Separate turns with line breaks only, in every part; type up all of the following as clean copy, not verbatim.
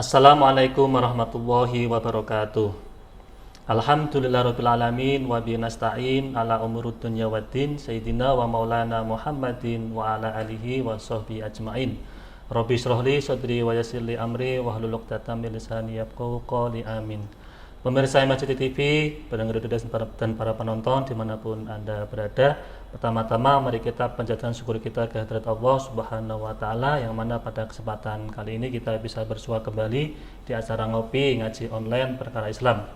Assalamualaikum warahmatullahi wabarakatuh. Alhamdulillahirabbil alamin wa bihi nasta'in ala umurud dunya waddin sayyidina wa maulana Muhammadin wa ala alihi wa sahbihi ajmain. Rabbi shrah li sadri wa yassir li amri wahlul 'uqdatam min lisani yafqahu qawli amin. Pemirsa Masjid TV, pendengar dan para penonton dimanapun Anda berada, pertama-tama mari kita panjatkan syukur kita ke hadirat Allah Subhanahu wa Ta'ala, yang mana pada kesempatan kali ini kita bisa bersua kembali di acara ngopi ngaji online perkara Islam.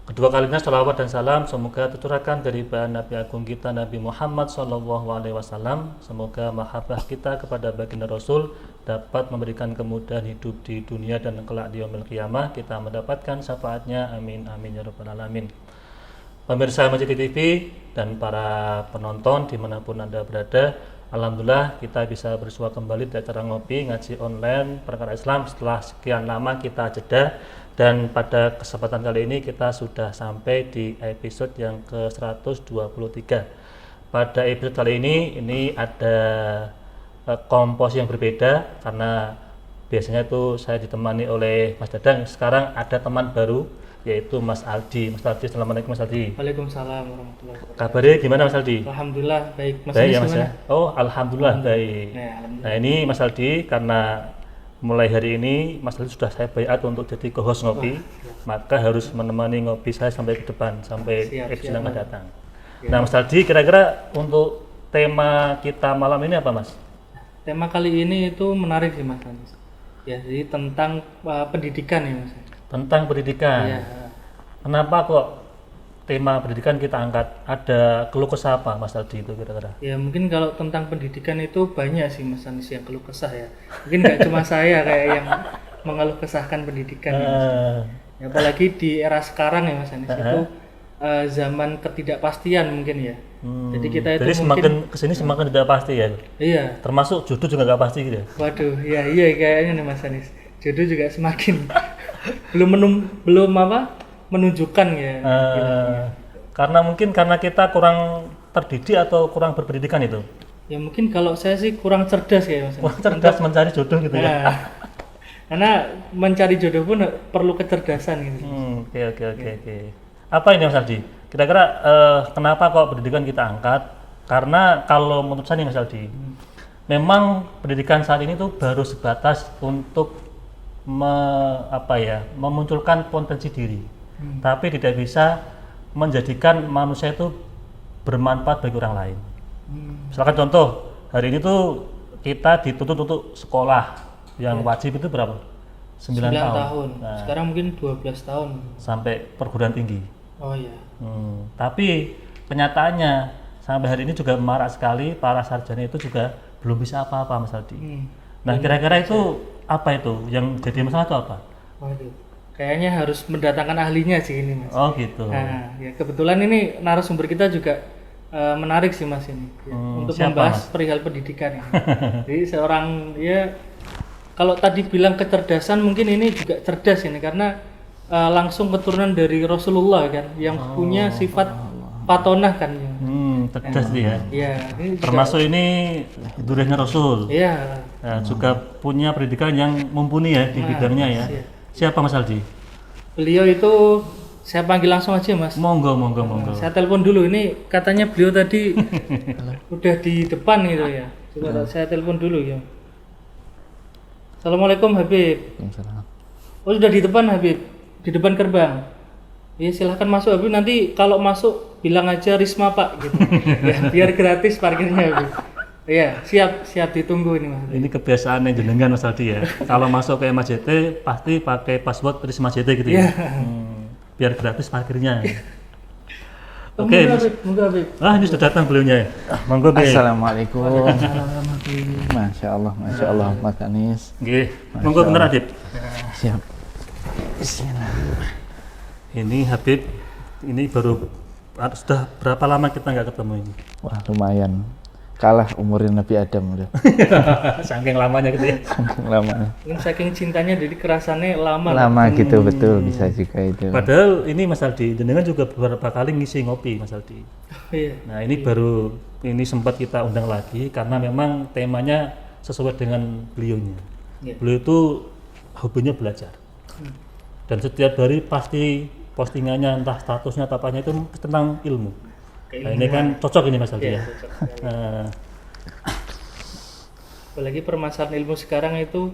Kedua kalinya sholawat dan salam semoga tercurahkan dari bahan Nabi Agung kita Nabi Muhammad SAW. Semoga mahabbah kita kepada baginda Rasul dapat memberikan kemudahan hidup di dunia dan kelak di yaumil qiyamah kita mendapatkan syafaatnya, amin amin ya rabbal alamin. Pemirsa Masjid TV dan para penonton dimanapun Anda berada, alhamdulillah kita bisa bersua kembali di acara ngopi ngaji online perkara Islam setelah sekian lama kita jeda. Dan pada kesempatan kali ini kita sudah sampai di episode yang ke-123. Pada episode kali ini ada komposisi yang berbeda, karena biasanya itu saya ditemani oleh Mas Dadang. Sekarang ada teman baru, yaitu Mas Aldi. Mas Aldi, assalamualaikum Mas Aldi.
Waalaikumsalam warahmatullahi wabarakatuh.
Kabarnya gimana Mas Aldi?
Alhamdulillah baik. Mas
baik ya
Mas
ya. Oh alhamdulillah baik. Nah ini Mas Aldi, karena mulai hari ini Mas Aldi sudah saya bayat untuk jadi co-host ngopi. Maka harus menemani ngopi saya sampai ke depan, sampai episode yang akan datang. Nah Mas Aldi, kira-kira untuk tema kita malam ini apa Mas?
Tema kali ini itu menarik sih Mas. Ya, jadi tentang pendidikan ya Mas.
Tentang pendidikan.
Ya.
Kenapa kok tema pendidikan kita angkat? Ada keluh kesah apa Mas Aldi itu kira-kira?
Ya mungkin kalau tentang pendidikan itu banyak sih Mas Anis yang keluh kesah ya. Mungkin nggak cuma saya kayak yang mengeluh kesahkan pendidikan ya, Mas. Ya, apalagi di era sekarang ya Mas Anis itu zaman ketidakpastian mungkin ya. Jadi kita itu
jadi semakin kesini semakin tidak pasti ya.
Iya.
Termasuk jodoh juga nggak pasti gitu ya.
Waduh, iya kayaknya nih Mas Anis. Jodoh juga semakin belum menunjukkan ya.
Karena mungkin karena kita kurang terdidik atau kurang berpendidikan itu.
Ya mungkin kalau saya sih kurang cerdas ya Mas.
Kurang cerdas mencari jodoh gitu ya.
Karena mencari jodoh pun perlu kecerdasan gitu.
Oke. Apa ini Mas Aldi? Kira-kira kenapa kok pendidikan kita angkat? Karena kalau menurut saya nih Mas Aldi, memang pendidikan saat ini tuh baru sebatas untuk memunculkan potensi diri, tapi tidak bisa menjadikan manusia itu bermanfaat bagi orang lain. Misalkan contoh, hari ini tuh kita dituntut untuk sekolah yang wajib itu berapa? 9 tahun.
Nah, sekarang mungkin 12 tahun.
Sampai perguruan tinggi.
Oh iya.
Tapi kenyataannya sampai hari ini juga marak sekali para sarjana itu juga belum bisa apa-apa Mas Aldi. Nah kira-kira itu apa itu yang jadi masalah itu apa?
Waduh, kayaknya harus mendatangkan ahlinya sih ini Mas.
Oh gitu.
Nah, ya kebetulan ini narasumber kita juga menarik sih Mas ini ya, untuk membahas perihal pendidikan ini. Jadi seorang ya kalau tadi bilang kecerdasan mungkin ini juga cerdas ini karena langsung keturunan dari Rasulullah kan yang punya sifat patonah kan ya.
Cerdas dia.
Iya,
termasuk ini durahnya Rasul.
Iya.
Nah, juga punya pendidikan yang mumpuni ya di bidangnya ya. Siapa Mas Aldi?
Beliau itu saya panggil langsung aja Mas.
Monggo.
Saya telepon dulu, ini katanya beliau tadi udah di depan gitu ya. Coba saya telepon dulu ya. Assalamualaikum Habib. Oh sudah di depan Habib, di depan gerbang. Ya silahkan masuk Habib, nanti kalau masuk bilang aja Risma Pak gitu. Ya, biar gratis parkirnya Habib. Iya, siap ditunggu ini Mas.
Ini kebiasaan yang jenengan Mas Aldi ya. Kalau masuk ke MAJT pasti pakai password Risma JT gitu ya. Biar gratis parkirnya. Oke.
Monggo Habib.
Ini sudah datang beliaunya. Monggo Habib.
Assalamualaikum. Masya Allah Mas Anis.
Nggih. Monggo bener Habib.
Siap. Bismillah.
Ini Habib, ini baru sudah berapa lama kita nggak ketemu ini?
Wah lumayan, kalah umurin Nabi Adam udah.
Saking lamanya gitu ya.
Saking lamanya.
Saking cintanya jadi kerasannya lama.
Lama gitu betul, bisa juga itu.
Padahal ini Mas Aldi, jenengan juga beberapa kali ngisi ngopi Mas Aldi.
Iya.
Nah ini sempat kita undang lagi karena memang temanya sesuai dengan beliaunya. Beliau itu hobinya belajar. Dan setiap hari pasti postingannya entah statusnya atau apanya itu tentang ilmu. Nah, ini kan cocok ini Mas Aldi ya.
Apalagi permasalahan ilmu sekarang itu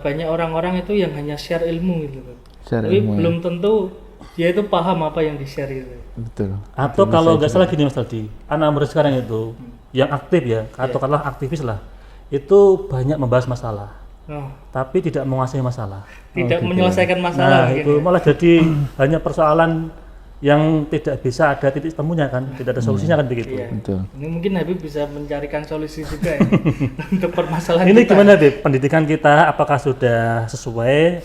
banyak orang-orang itu yang hanya share ilmu gitu. Tapi belum tentu dia itu paham apa yang di-share itu.
Betul.
Atau kalau nggak salah gini Mas Aldi, anak muda sekarang itu yang aktif ya, atau katakanlah aktivis lah, itu banyak membahas masalah. Tapi tidak menguasai masalah.
Tidak menyelesaikan masalah.
Nah, itu malah jadi hanya persoalan yang tidak bisa ada titik temunya kan, tidak ada solusinya kan begitu.
Iya.
Betul.
Ini mungkin Habib bisa mencarikan solusi juga ya untuk permasalahan
Ini
kita.
gimana Habib? Pendidikan kita apakah sudah sesuai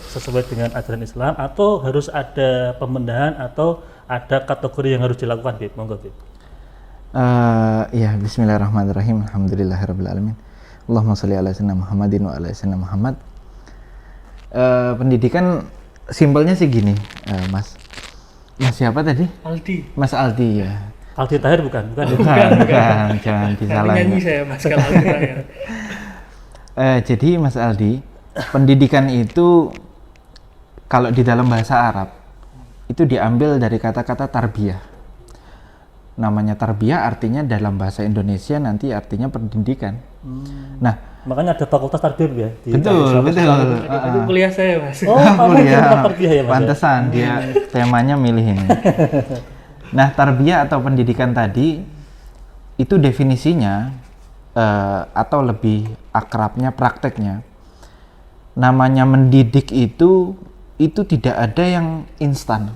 dengan ajaran Islam atau harus ada pembenahan atau ada kategori yang harus dilakukan Habib? Monggo Habib.
Ya, bismillahirrahmanirrahim. Alhamdulillahirabbil alamin. Allahumma sholli ala sayyidina Muhammadin wa ala sayyidina Muhammad. Pendidikan simpelnya sih gini, Mas siapa tadi?
Aldi.
Mas Aldi ya.
Aldi Tahir bukan?
Bukan, jangan
Nanti
disalahin.
nyanyi saya Mas kalau Aldi Tahir.
Jadi Mas Aldi, pendidikan itu kalau di dalam bahasa Arab itu diambil dari kata-kata tarbiyah. Namanya tarbiyah artinya dalam bahasa Indonesia nanti artinya pendidikan. Nah,
Makanya ada fakultas tarbiyah ya.
betul.
Itu kuliah saya Mas.
Oh,
Kuliah.
tarbiyah ya Mas.
Pantesan dia temanya milih ini. Nah, tarbiyah atau pendidikan tadi itu definisinya atau lebih akrabnya prakteknya. Namanya mendidik itu tidak ada yang instan.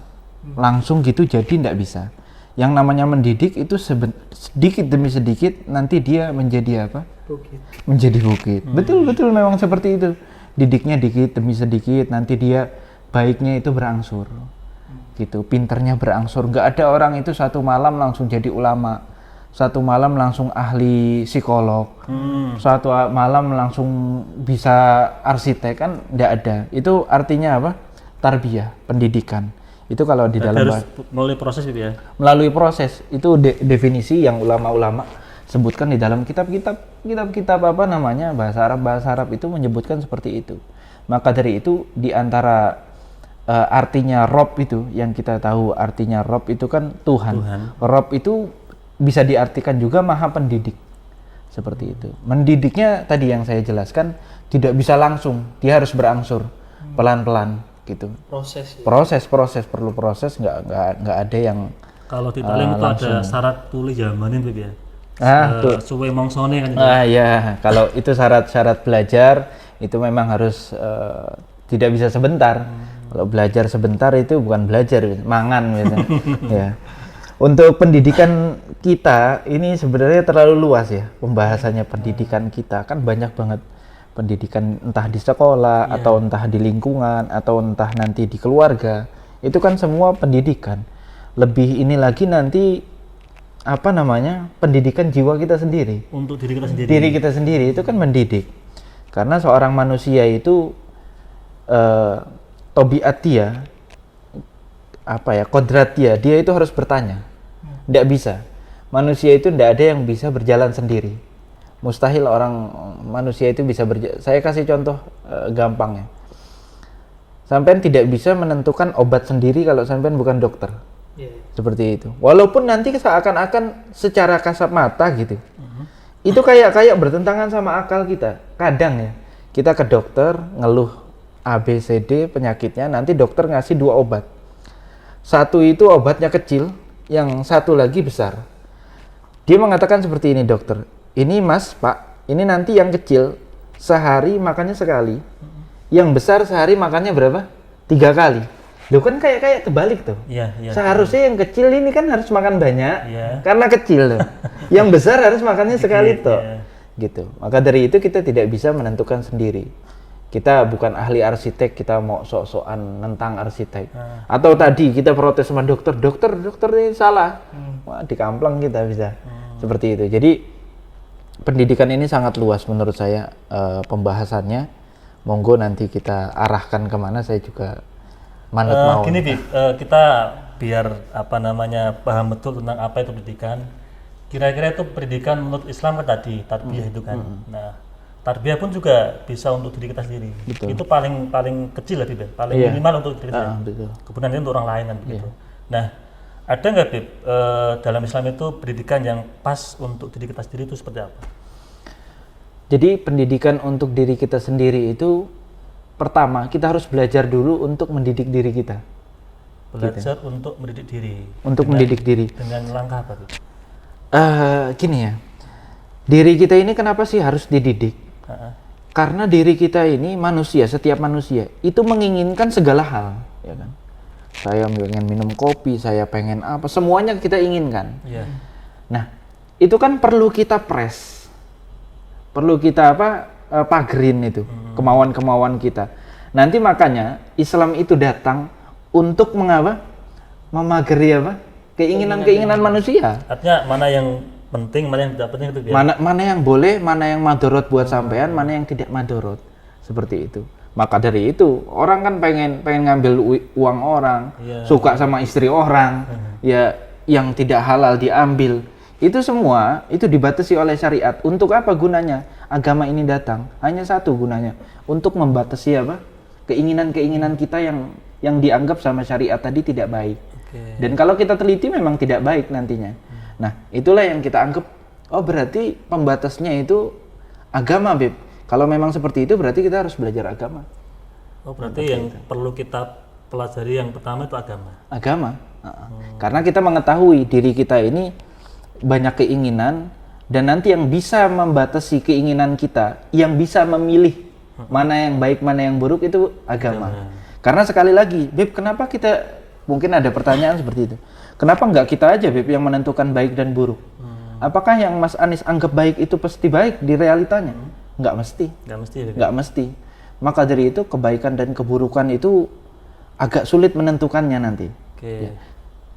Langsung gitu jadi tidak bisa. Yang namanya mendidik itu sedikit demi sedikit nanti dia menjadi apa?
Bukit.
Menjadi bukit. Betul memang seperti itu. Didiknya dikit demi sedikit nanti dia baiknya itu berangsur. Gitu, pinternya berangsur. Nggak ada orang itu satu malam langsung jadi ulama. Satu malam langsung ahli psikolog. Satu malam langsung bisa arsitek kan nggak ada. Itu artinya apa? Tarbiyah, pendidikan. Itu kalau di dalam
harus melalui proses gitu ya.
Melalui proses itu definisi yang ulama-ulama sebutkan di dalam kitab apa namanya bahasa Arab itu menyebutkan seperti itu. Maka dari itu di antara artinya Rob itu yang kita tahu artinya Rob itu kan Tuhan. Rob itu bisa diartikan juga maha pendidik. Seperti itu. Mendidiknya tadi yang saya jelaskan tidak bisa langsung, dia harus berangsur pelan-pelan gitu. Proses perlu proses, nggak ada yang
kalau di Talim itu ada syarat tulis zamanin Bib ya. Suwe mongsone kan.
Ya, kalau itu syarat belajar itu memang harus tidak bisa sebentar. Kalau belajar sebentar itu bukan belajar, mangan gitu. Ya. Untuk pendidikan kita ini sebenarnya terlalu luas ya pembahasannya. Pendidikan kita kan banyak banget. Pendidikan entah di sekolah atau entah di lingkungan atau entah nanti di keluarga, itu kan semua pendidikan. Lebih ini lagi nanti apa namanya pendidikan jiwa kita sendiri.
Untuk diri kita sendiri.
Diri kita sendiri itu kan mendidik. Karena seorang manusia itu tobiat dia kodrat dia itu harus bertanya. Tidak bisa. Manusia itu tidak ada yang bisa berjalan sendiri. Mustahil orang manusia itu bisa saya kasih contoh gampangnya. Sampean tidak bisa menentukan obat sendiri kalau sampean bukan dokter. Seperti itu. Walaupun nanti seakan-akan secara kasat mata gitu. Itu kayak bertentangan sama akal kita. Kadang ya, kita ke dokter ngeluh A, B, C, D penyakitnya, nanti dokter ngasih 2 obat. Satu itu obatnya kecil, yang satu lagi besar. Dia mengatakan seperti ini dokter. Ini Mas, Pak, ini nanti yang kecil sehari makannya sekali, yang besar sehari makannya berapa? 3 kali. Loh kan kayak terbalik tuh. Seharusnya yang kecil ini kan harus makan banyak, karena kecil loh. Yang besar harus makannya sekali toh. Gitu. Maka dari itu kita tidak bisa menentukan sendiri. Kita bukan ahli arsitek, kita mau sok-sokan nentang arsitek. Atau tadi kita protes sama dokter ini salah. Wah, dikamplang kita bisa. Seperti itu. Jadi pendidikan ini sangat luas menurut saya pembahasannya. Monggo nanti kita arahkan kemana, saya juga manut mau.
Gini Bib, kita biar paham betul tentang apa itu pendidikan. Kira-kira itu pendidikan menurut Islam kan tadi tarbiyah itu kan. Nah, tarbiyah pun juga bisa untuk diri kita sendiri.
Betul.
Itu paling kecil lah Bib, paling
Iya.
minimal untuk diri kita.
Betul.
Kemudian nanti untuk orang lain kan begitu. Nah, ada nggak Bib dalam Islam itu pendidikan yang pas untuk diri kita sendiri itu seperti apa?
Jadi pendidikan untuk diri kita sendiri itu pertama kita harus belajar dulu untuk mendidik diri kita.
Belajar untuk mendidik diri.
Untuk mendidik diri.
Dengan langkah apa Bib?
Gini ya, diri kita ini kenapa sih harus dididik? Karena diri kita ini manusia, setiap manusia itu menginginkan segala hal, ya kan? Saya pengen minum kopi, saya pengen apa, semuanya kita inginkan.
Iya.
Nah, itu kan perlu kita press, perlu kita pagerin itu kemauan-kemauan kita. Nanti makanya Islam itu datang untuk memageri keinginan-keinginan manusia.
Artinya mana yang penting, mana yang tidak penting itu biar.
Mana yang boleh, mana yang madorot buat sampean, mana yang tidak madorot, seperti itu. Maka dari itu orang kan pengen ngambil uang orang, suka sama istri orang, ya yang tidak halal diambil. Itu semua itu dibatasi oleh syariat. Untuk apa gunanya? Agama ini datang hanya satu gunanya, untuk membatasi keinginan-keinginan kita yang dianggap sama syariat tadi tidak baik. Dan kalau kita teliti memang tidak baik nantinya. Nah, itulah yang kita anggap, oh berarti pembatasnya itu agama, Beb. Kalau memang seperti itu berarti kita harus belajar agama.
Oh, berarti yang perlu kita pelajari yang pertama itu agama.
Agama. Karena kita mengetahui diri kita ini banyak keinginan, dan nanti yang bisa membatasi keinginan kita, yang bisa memilih mana yang baik, mana yang buruk itu agama. Karena sekali lagi, Beb, kenapa kita, mungkin ada pertanyaan seperti itu. Kenapa enggak kita aja, Beb, yang menentukan baik dan buruk? Apakah yang Mas Anies anggap baik itu pasti baik di realitanya? Enggak mesti. Enggak mesti. Maka dari itu kebaikan dan keburukan itu agak sulit menentukannya nanti. Ya.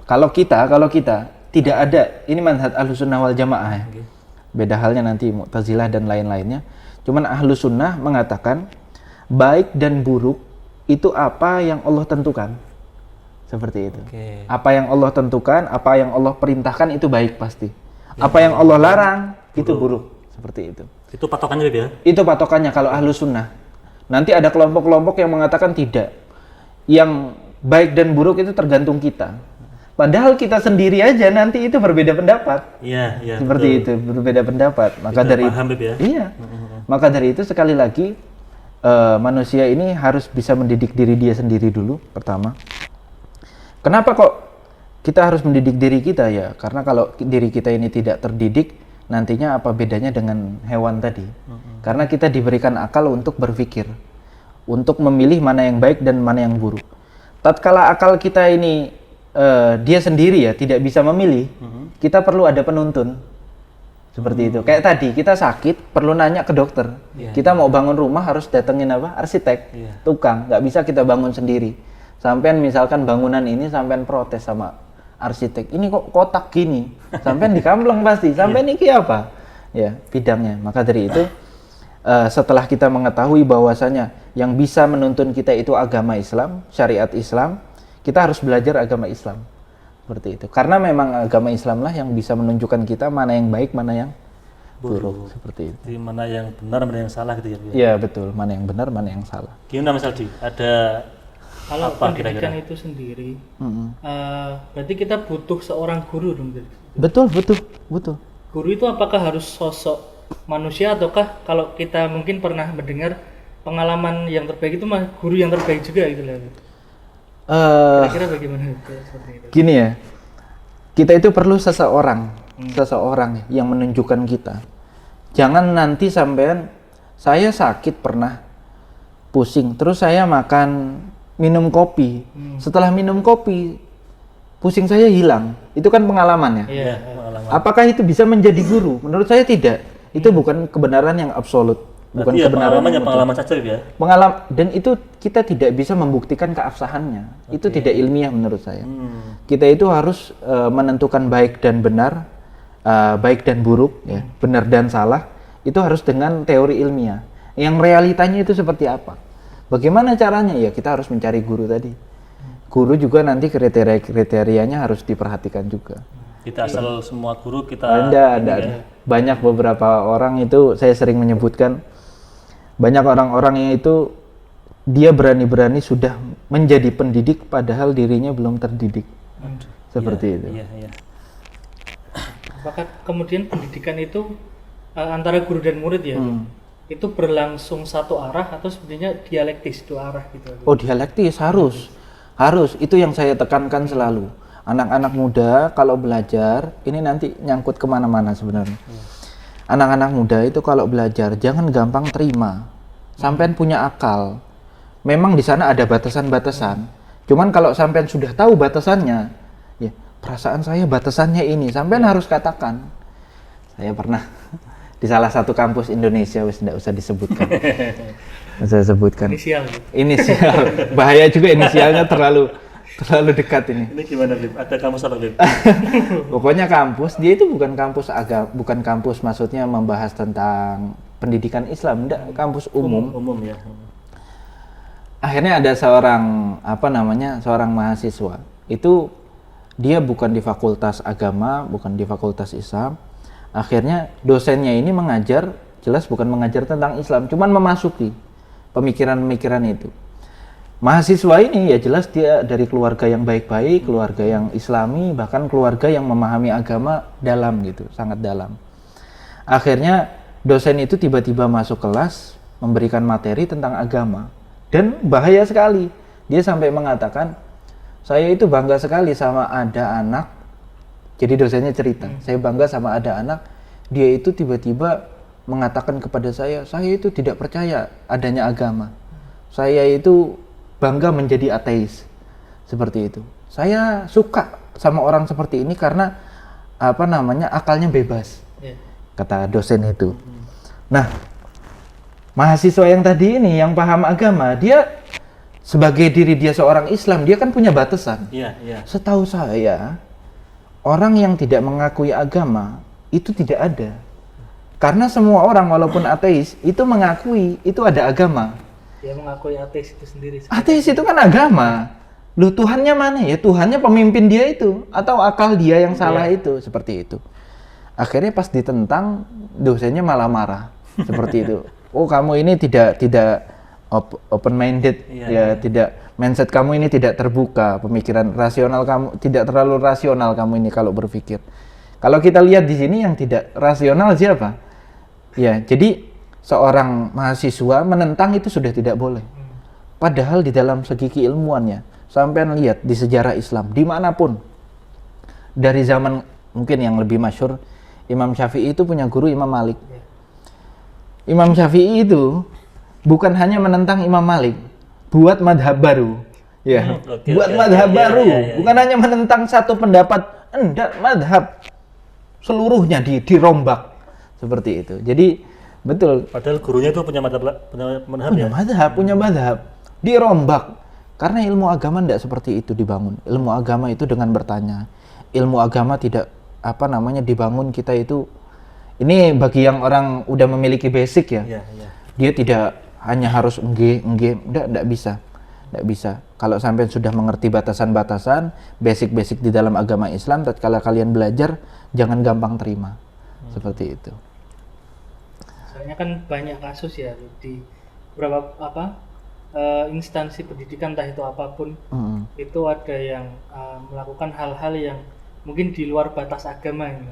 Kalau kita tidak ada, ini manhaj Ahlussunnah wal Jamaah ya. Beda halnya nanti Mu'tazilah dan lain-lainnya. Cuman Ahlussunnah mengatakan baik dan buruk itu apa yang Allah tentukan. Seperti itu. Apa yang Allah tentukan, apa yang Allah perintahkan itu baik pasti. Apa yang Allah larang itu buruk. Seperti itu.
Itu patokannya ya?
Itu patokannya kalau Ahlussunnah. Nanti ada kelompok-kelompok yang mengatakan tidak. Yang baik dan buruk itu tergantung kita. Padahal kita sendiri aja nanti itu berbeda pendapat.
Iya,
seperti betul. Itu, berbeda pendapat. Maka
kita
dari
paham,
itu,
ya?
Iya. Maka dari itu sekali lagi manusia ini harus bisa mendidik diri dia sendiri dulu pertama. Kenapa kok kita harus mendidik diri kita ya? Karena kalau diri kita ini tidak terdidik, nantinya apa bedanya dengan hewan tadi? Karena kita diberikan akal untuk berpikir, untuk memilih mana yang baik dan mana yang buruk. Tatkala akal kita ini dia sendiri ya tidak bisa memilih, kita perlu ada penuntun. Seperti itu. Kayak tadi kita sakit perlu nanya ke dokter. Kita mau bangun rumah harus datengin arsitek, tukang. Nggak bisa kita bangun sendiri. Sampean misalkan bangunan ini sampean protes sama arsitek. Ini kok kotak gini? Sampean dikampleng pasti. Sampean ini apa? Ya bidangnya. Maka dari itu setelah kita mengetahui bahwasanya yang bisa menuntun kita itu agama Islam, syariat Islam, kita harus belajar agama Islam. Seperti itu. Karena memang agama Islamlah yang bisa menunjukkan kita mana yang baik, mana yang buruk. Seperti itu.
Jadi mana yang benar, mana yang salah gitu ya?
Iya betul. Mana yang benar, mana yang salah.
Gimana Mas Aldi? Ada
kalau
apa
pendidikan
kira-kira?
itu sendiri, berarti kita butuh seorang guru dong.
Betul.
Guru itu apakah harus sosok manusia ataukah kalau kita mungkin pernah mendengar pengalaman yang terbaik itu mah guru yang terbaik juga gitu lah. Kira-kira bagaimana seperti itu?
Gini ya, kita itu perlu seseorang yang menunjukkan kita. Jangan nanti sampean, saya sakit pernah pusing, terus saya minum kopi. Setelah minum kopi, pusing saya hilang. Itu kan pengalaman ya.
Iya, pengalaman.
Apakah itu bisa menjadi guru? Menurut saya tidak. Itu bukan kebenaran yang absolut. Bukan
ya,
kebenaran
pengalaman saja ya.
Dan itu kita tidak bisa membuktikan keabsahannya. Itu tidak ilmiah menurut saya. Kita itu harus menentukan baik dan benar, baik dan buruk, ya, benar dan salah. Itu harus dengan teori ilmiah. Yang realitanya itu seperti apa? Bagaimana caranya? Ya kita harus mencari guru tadi. Guru juga nanti kriterianya harus diperhatikan juga.
Kita asal semua guru kita.
Ada. Banyak beberapa orang itu saya sering menyebutkan. Banyak orang-orang yang itu dia berani-berani sudah menjadi pendidik padahal dirinya belum terdidik. Seperti itu.
Iya.
Apakah kemudian pendidikan itu antara guru dan murid ya, itu berlangsung satu arah atau sebenarnya dialektis dua arah gitu?
Oh, dialektis harus. Itu yang saya tekankan selalu. Anak-anak muda kalau belajar, ini nanti nyangkut kemana-mana sebenarnya. Anak-anak muda itu kalau belajar jangan gampang terima. Sampean punya akal. Memang di sana ada batasan-batasan. Cuman kalau sampean sudah tahu batasannya, ya perasaan saya batasannya ini, sampean harus katakan. Saya pernah di salah satu kampus Indonesia, wis tidak usah disebutkan. Saya sebutkan. Inisial. Bahaya juga inisialnya terlalu dekat ini.
Ini gimana, Bib? Ada kampus apa, Bib?
Pokoknya kampus, dia itu bukan kampus bukan kampus maksudnya membahas tentang pendidikan Islam, enggak, kampus umum.
Umum ya.
Akhirnya ada seorang seorang mahasiswa. Itu dia bukan di fakultas agama, bukan di fakultas Islam. Akhirnya dosennya ini mengajar, jelas bukan mengajar tentang Islam, cuman memasuki pemikiran-pemikiran itu. Mahasiswa ini ya jelas dia dari keluarga yang baik-baik, keluarga yang Islami, bahkan keluarga yang memahami agama dalam gitu, sangat dalam. Akhirnya dosen itu tiba-tiba masuk kelas memberikan materi tentang agama dan bahaya sekali. Dia sampai mengatakan, saya itu bangga sekali sama ada anak. Jadi dosennya cerita, saya bangga sama ada anak, dia itu tiba-tiba mengatakan kepada saya itu tidak percaya adanya agama. Saya itu bangga menjadi ateis. Seperti itu. Saya suka sama orang seperti ini karena akalnya bebas. Kata dosen itu. Nah, mahasiswa yang tadi ini yang paham agama, dia sebagai diri dia seorang Islam, dia kan punya batasan.
Iya.
Setahu saya, orang yang tidak mengakui agama itu tidak ada. Karena semua orang walaupun ateis itu mengakui itu ada agama.
Dia mengakui ateis itu sendiri.
Ateis itu kan agama. Loh, Tuhannya mana ya? Tuhannya pemimpin dia itu atau akal dia yang salah itu, seperti itu. Akhirnya pas ditentang, dosennya malah marah. Seperti itu. Oh, kamu ini tidak open minded, tidak, mindset kamu ini tidak terbuka, pemikiran rasional kamu tidak terlalu rasional kamu ini kalau berpikir. Kalau kita lihat di sini yang tidak rasional siapa? Ya, jadi seorang mahasiswa menentang itu sudah tidak boleh. Padahal di dalam segi keilmuannya, sampean lihat di sejarah Islam dimanapun, dari zaman mungkin yang lebih masyhur, Imam Syafi'i itu punya guru Imam Malik. Imam Syafi'i itu bukan hanya menentang Imam Malik, buat madhab baru. Ya, madhab baru. Bukan hanya menentang satu pendapat, enggak, madhab seluruhnya dirombak. Seperti itu. Jadi betul.
Padahal gurunya itu punya madhab, dirombak. Karena ilmu agama tidak seperti itu dibangun. Ilmu agama itu dengan bertanya. Ilmu agama tidak dibangun kita itu. Ini bagi yang orang udah memiliki basic ya. Dia tidak hanya harus enggak bisa. Kalau sampai sudah mengerti batasan-batasan, basic-basic di dalam agama Islam, tatkala kalian belajar, jangan gampang terima. Seperti itu.
Soalnya kan banyak kasus ya di beberapa instansi pendidikan, entah itu apapun, itu ada yang melakukan hal-hal yang mungkin di luar batas agama ini.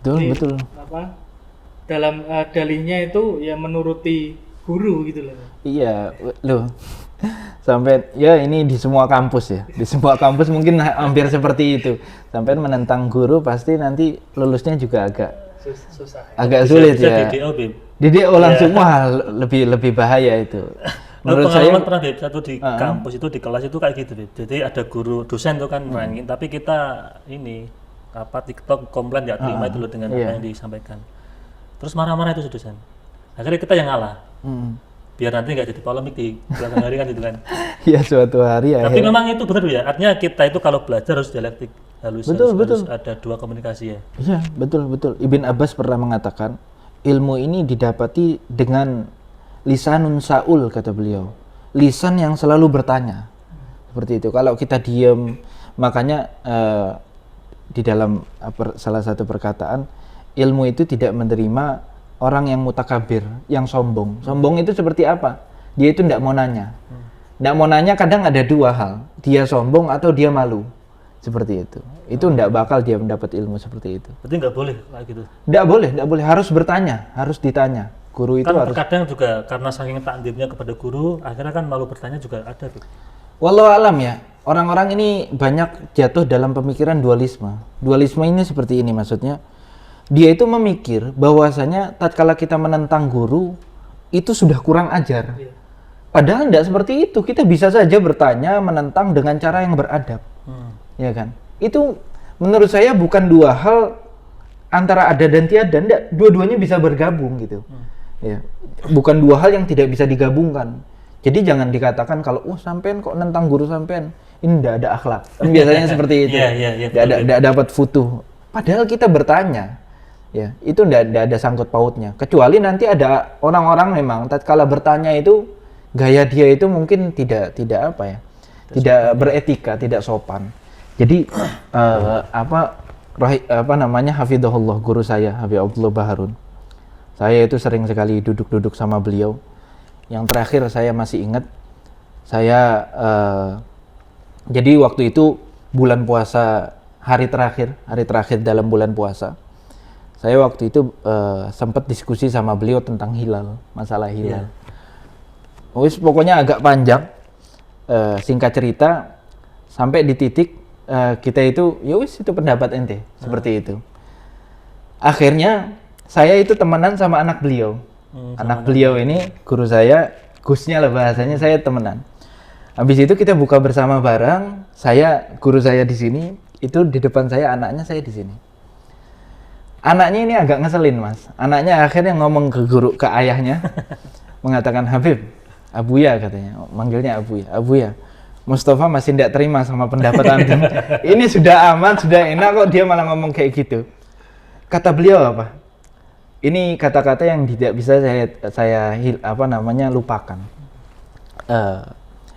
Betul.
Dalam dalihnya itu ya menuruti guru gitu loh. Iya,
loh. Sampai ya ini di semua kampus ya. Di semua kampus mungkin hampir seperti itu. Sampai menentang guru pasti nanti lulusnya juga agak
susah.
Agak sulit ya. DDO langsung wah lebih bahaya itu.
Menurut saya pernah satu di kampus itu di kelas itu kayak gitu, jadi ada guru dosen tuh kan nangin, tapi kita ini TikTok komplain nggak terima itu loh dengan apa yang disampaikan, terus marah-marah itu dosen, akhirnya kita yang ngalah, biar nanti nggak jadi polemik di belakang hari kan gitu kan.
Iya, suatu hari ya.
Tapi memang itu benar ya, artinya kita itu kalau belajar harus dialektik, harus ada dua komunikasi ya. Iya,
betul. Ibn Abbas pernah mengatakan ilmu ini didapati dengan lisanun sa'ul, kata beliau, lisan yang selalu bertanya. Seperti itu. Kalau kita diam, makanya di dalam salah satu perkataan, ilmu itu tidak menerima orang yang mutakabir, yang sombong. Sombong itu seperti apa? Dia itu tidak mau nanya. Tidak mau nanya kadang ada dua hal. Dia sombong atau dia malu. Seperti itu. Itu tidak bakal dia mendapat ilmu seperti itu.
Berarti nggak boleh kayak gitu.
Tidak boleh. Harus bertanya, harus ditanya. Guru itu
Kan
harus.
terkadang juga karena saking takdirnya kepada guru, akhirnya kan malu bertanya juga ada, Bib.
Wallahu alam ya. Orang-orang ini banyak jatuh dalam pemikiran dualisme. Dualisme ini seperti ini maksudnya. Dia itu memikir bahwasanya tatkala kita menentang guru itu sudah kurang ajar. Padahal tidak seperti itu. Kita bisa saja bertanya, menentang dengan cara yang beradab. Ya kan? Itu menurut saya bukan dua hal antara ada dan tiada. Tidak, dua-duanya bisa bergabung gitu. Ya. Bukan dua hal yang tidak bisa digabungkan. Jadi jangan dikatakan kalau sampean kok nentang guru sampean, ini tidak ada akhlak. Kan biasanya seperti itu. Tidak dapat futuh. Padahal kita bertanya. Ya, itu tidak ada sangkut pautnya. Kecuali nanti ada orang-orang memang tatkala bertanya itu gaya dia itu mungkin tidak apa ya, tidak beretika, tidak sopan. Jadi apa namanya, hafidhahullah, guru saya Habib Abdullah Baharun. Saya itu sering sekali duduk-duduk sama beliau. Yang terakhir saya masih ingat, saya jadi waktu itu bulan puasa, hari terakhir dalam bulan puasa. Saya waktu itu sempat diskusi sama beliau tentang hilal, masalah hilal. Pokoknya agak panjang. Singkat cerita, sampai di titik kita itu, itu pendapat ente, seperti itu. Akhirnya saya itu temenan sama anak beliau. Anak beliau ini guru saya, Gusnya lah bahasanya, saya temenan. Habis itu kita buka bersama bareng. Guru saya di sini, itu di depan saya, anaknya saya di sini. Anaknya ini agak ngeselin, Mas. Anaknya akhirnya ngomong ke ayahnya, mengatakan, Habib, Abuya katanya, manggilnya Abuya. Mustafa masih tidak terima sama pendapat antum. Ini sudah aman, sudah enak kok dia malah ngomong kayak gitu. Kata beliau apa? Ini kata-kata yang tidak bisa saya lupakan.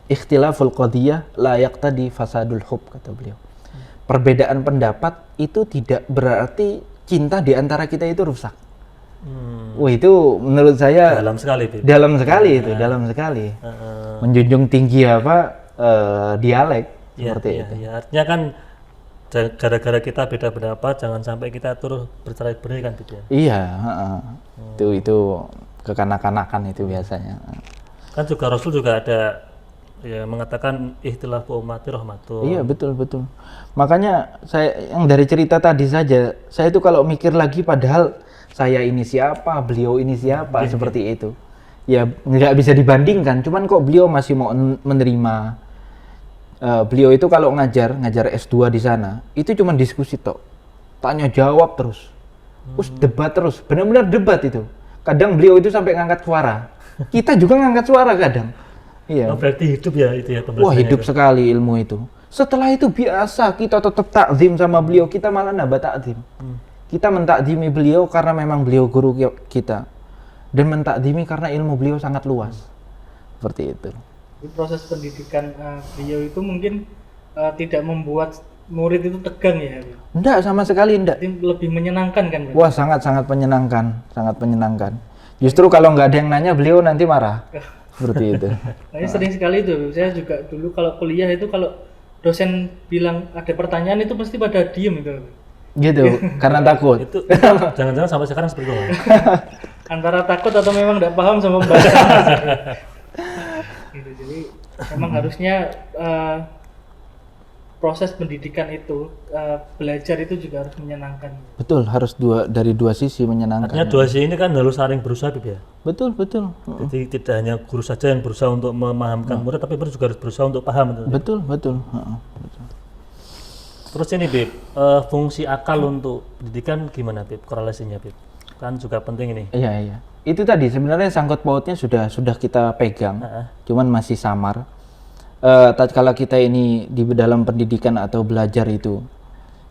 Ikhtilaful qadiyah la yaqtadi fasadul hub, kata beliau. Perbedaan pendapat itu tidak berarti cinta di antara kita itu rusak. Wah, itu menurut saya dalam sekali itu. Menjunjung tinggi dialek seperti itu.
Ya, artinya kan gara-gara kita beda pendapat, jangan sampai kita terus bercerai-berai kan, Bib, ya. Iya,
itu kekanak-kanakan itu biasanya.
Kan juga Rasul juga ada ya mengatakan ikhtilafu ummati rahmatun.
Iya, betul. Makanya saya yang dari cerita tadi saja, saya itu kalau mikir lagi padahal saya ini siapa, beliau ini siapa, seperti itu. Ya nggak bisa dibandingkan, cuman kok beliau masih mau menerima. Beliau itu kalau ngajar S2 di sana, itu cuma diskusi tok. Tanya jawab terus. Terus debat terus, benar-benar debat itu. Kadang beliau itu sampai ngangkat suara. Kita juga ngangkat suara kadang. Iya.
Berarti hidup ya itu ya pembelajarannya.
Wah, hidup sekali ilmu itu. Setelah itu biasa kita tetap takzim sama beliau, kita malah nambah takzim. Kita mentakzimi beliau karena memang beliau guru kita. Dan mentakzimi karena ilmu beliau sangat luas. Seperti itu.
Di proses pendidikan beliau itu mungkin tidak membuat murid itu tegang ya?
Enggak, sama sekali enggak.
Lebih menyenangkan kan?
Wah, sangat menyenangkan. Justru kalau nggak ada yang nanya, beliau nanti marah. Seperti itu.
Nah, sering sekali itu. Saya juga dulu kalau kuliah itu kalau dosen bilang ada pertanyaan itu pasti pada diem itu.
Gitu, karena takut.
Itu jangan-jangan sampai sekarang seperti itu.
Antara takut atau memang tidak paham sama pembahasan. Gitu. Jadi memang harusnya proses pendidikan itu, belajar itu juga harus menyenangkan.
Betul, harus dari dua sisi menyenangkan.
Artinya dua sisi ini kan harus saling berusaha, Bib, ya?
Betul.
Jadi tidak hanya guru saja yang berusaha untuk memahamkan murid, tapi murid juga harus berusaha untuk paham.
Betul.
Terus ini, Bib, fungsi akal untuk pendidikan gimana, Bib? Korelasinya, Bib? Kan juga penting ini.
Iya. Itu tadi sebenarnya sangkut pautnya sudah kita pegang, cuman masih samar. Tatkala kita ini di dalam pendidikan atau belajar itu,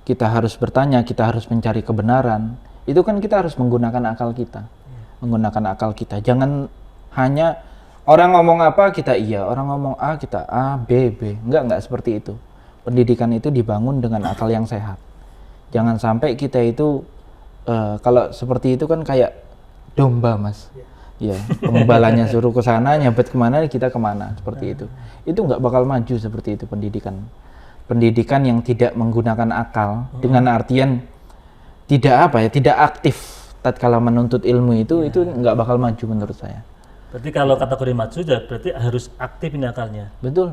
kita harus bertanya, kita harus mencari kebenaran. Itu kan kita harus menggunakan akal kita. Jangan hanya orang ngomong apa kita iya, orang ngomong A kita A, B, B. Enggak seperti itu. Pendidikan itu dibangun dengan akal yang sehat. Jangan sampai kita itu kalau seperti itu kan kayak domba, Mas. Ya, penggembalanya suruh ke sana, nyabet kemana, kita kemana, seperti itu. Itu nggak bakal maju seperti itu pendidikan. Pendidikan yang tidak menggunakan akal, dengan artian tidak aktif tatkala menuntut ilmu itu nggak bakal maju menurut saya.
Berarti kalau kategori maju ya berarti harus aktif ini akalnya.
Betul.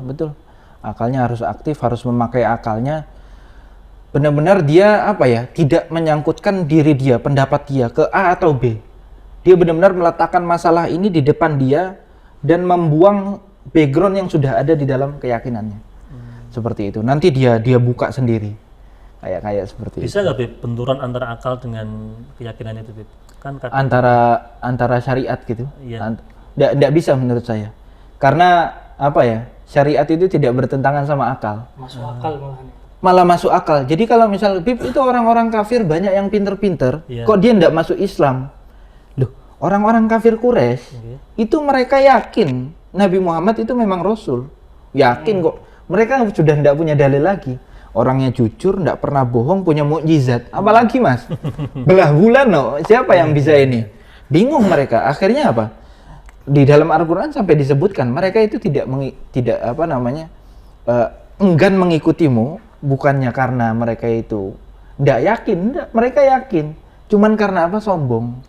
Akalnya harus aktif, harus memakai akalnya. Benar-benar dia tidak menyangkutkan diri dia, pendapat dia ke A atau B. Dia benar-benar meletakkan masalah ini di depan dia dan membuang background yang sudah ada di dalam keyakinannya. Seperti itu. Nanti dia buka sendiri. Kayak seperti itu.
Bisa nggak Bib, benturan antara akal dengan keyakinan itu Bib? Kan
antara syariat gitu.
Iya.
Nggak bisa menurut saya. Karena syariat itu tidak bertentangan sama akal.
Masuk akal
Malah masuk akal. Jadi kalau misal Bib itu orang-orang kafir banyak yang pinter-pinter, kok dia nggak masuk Islam? Loh, orang-orang kafir Quraisy itu mereka yakin Nabi Muhammad itu memang Rasul. Yakin kok. Mereka sudah nggak punya dalil lagi. Orangnya jujur, nggak pernah bohong, punya mukjizat. Apalagi Mas? Belah bulan siapa yang bisa ini? Bingung mereka. Akhirnya apa? Di dalam Al-Quran sampai disebutkan mereka itu enggan mengikutimu, bukannya karena mereka itu nggak yakin, mereka yakin, cuman karena sombong.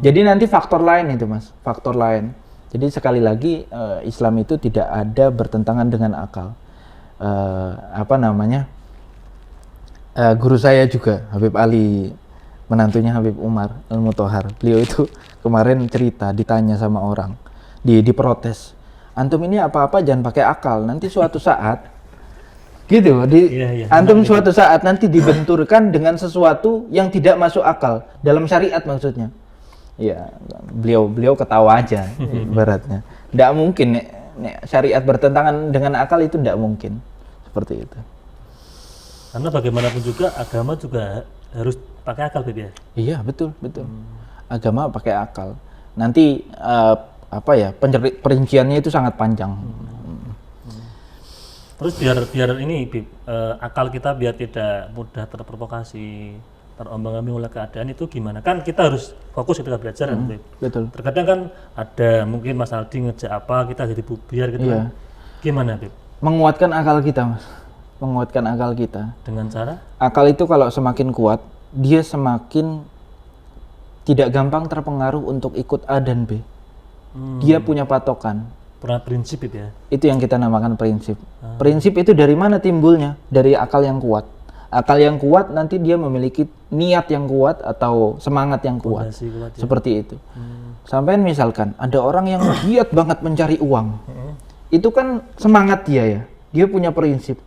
Jadi nanti faktor lain itu Mas, faktor lain. Jadi sekali lagi Islam itu tidak ada bertentangan dengan akal. Guru saya juga Habib Ali, menantunya Habib Umar Al-Mutahhar, beliau itu kemarin cerita, ditanya sama orang, diprotes, antum ini apa-apa jangan pakai akal, nanti suatu saat gitu, antum suatu saat nanti dibenturkan dengan sesuatu yang tidak masuk akal dalam syariat maksudnya. Ya, beliau ketawa aja ibaratnya. Nggak mungkin syariat bertentangan dengan akal, itu nggak mungkin seperti itu.
Karena bagaimanapun juga agama juga harus pakai akal Bib ya? Iya,
betul. Agama pakai akal. Nanti perinciannya itu sangat panjang.
Terus biar ini Bib, akal kita biar tidak mudah terprovokasi, terombang-ambing oleh keadaan itu gimana? Kan kita harus fokus ketika belajar kan Bib.
Betul.
Terkadang kan ada mungkin Mas Aldi ngejak apa, kita jadi bubiar gitu kan. Gimana Bib?
Menguatkan akal kita Mas. Menguatkan akal kita.
Dengan cara?
Akal itu kalau semakin kuat, dia semakin tidak gampang terpengaruh untuk ikut A dan B. Dia punya patokan.
Pernah prinsip itu ya?
Itu yang kita namakan prinsip. Prinsip itu dari mana timbulnya? Dari akal yang kuat. Akal yang kuat nanti dia memiliki niat yang kuat atau semangat yang kuat.
Ya?
Seperti itu. Sampai misalkan ada orang yang giat banget mencari uang. Itu kan semangat dia ya. Dia punya prinsip.